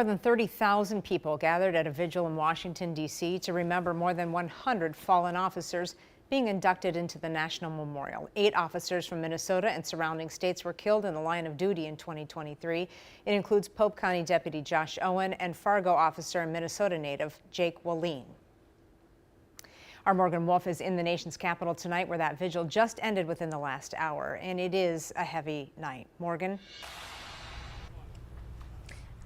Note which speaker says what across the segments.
Speaker 1: More than 30,000 people gathered at a vigil in Washington, D.C. to remember more than 100 fallen officers being inducted into the National Memorial. 8 officers from Minnesota and surrounding states were killed in the line of duty in 2023. It includes Pope County Deputy Josh Owen and Fargo officer and Minnesota native Jake Wallin. Our Morgan Wolf is in the nation's capital tonight, where that vigil just ended within the last hour, and it is a heavy night. Morgan?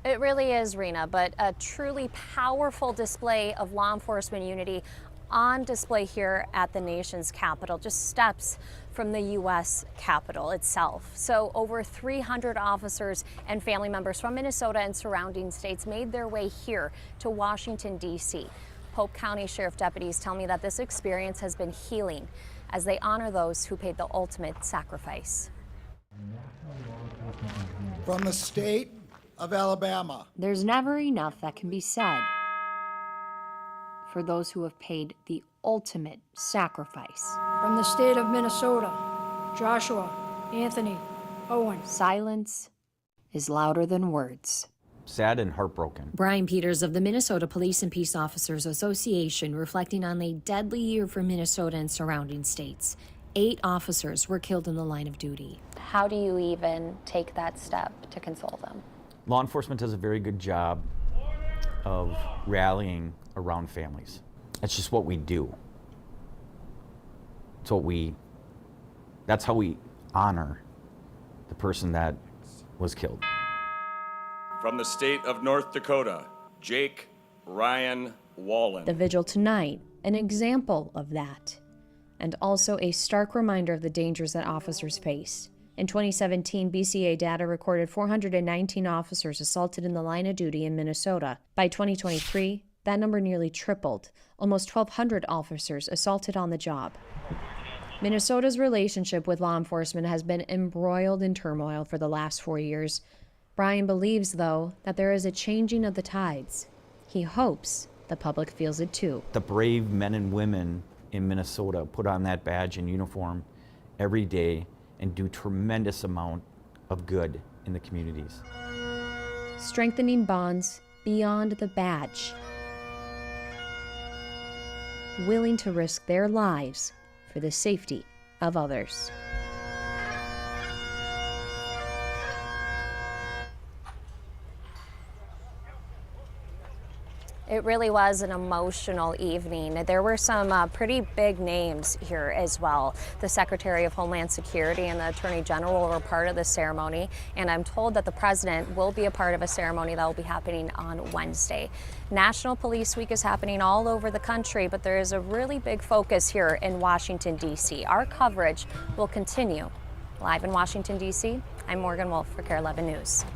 Speaker 2: It really is, Rena, but a truly powerful display of law enforcement unity on display here at the nation's capital, just steps from the U.S. Capitol itself. So over 300 officers and family members from Minnesota and surrounding states made their way here to Washington, D.C. Pope County Sheriff deputies tell me that this experience has been healing as they honor those who paid the ultimate sacrifice.
Speaker 3: From the state of Alabama.
Speaker 4: There's never enough that can be said for those who have paid the ultimate sacrifice.
Speaker 5: From the state of Minnesota, Joshua Anthony Owen.
Speaker 4: Silence is louder than words.
Speaker 6: Sad and heartbroken.
Speaker 7: Brian Peters of the Minnesota Police and Peace Officers Association reflecting on a deadly year for Minnesota and surrounding states. 8 officers were killed in the line of duty.
Speaker 2: How do you even take that step to console them?
Speaker 6: Law enforcement does a very good job of rallying around families. That's just what we do. That's how we honor the person that was killed.
Speaker 8: From the state of North Dakota, Jake Ryan Wallin.
Speaker 7: The vigil tonight, an example of that, and also a stark reminder of the dangers that officers face. In 2017, BCA data recorded 419 officers assaulted in the line of duty in Minnesota. By 2023, that number nearly tripled, almost 1,200 officers assaulted on the job. Minnesota's relationship with law enforcement has been embroiled in turmoil for the last 4 years. Brian believes, though, that there is a changing of the tides. He hopes the public feels it too.
Speaker 6: The brave men and women in Minnesota put on that badge and uniform every day and do tremendous amount of good in the communities.
Speaker 7: Strengthening bonds beyond the badge. Willing to risk their lives for the safety of others.
Speaker 2: It really was an emotional evening. There were some pretty big names here as well. The Secretary of Homeland Security and the Attorney General were part of the ceremony, and I'm told that the President will be a part of a ceremony that will be happening on Wednesday. National Police Week is happening all over the country, but there is a really big focus here in Washington, D.C. Our coverage will continue. Live in Washington, D.C., I'm Morgan Wolf for KARE 11 News.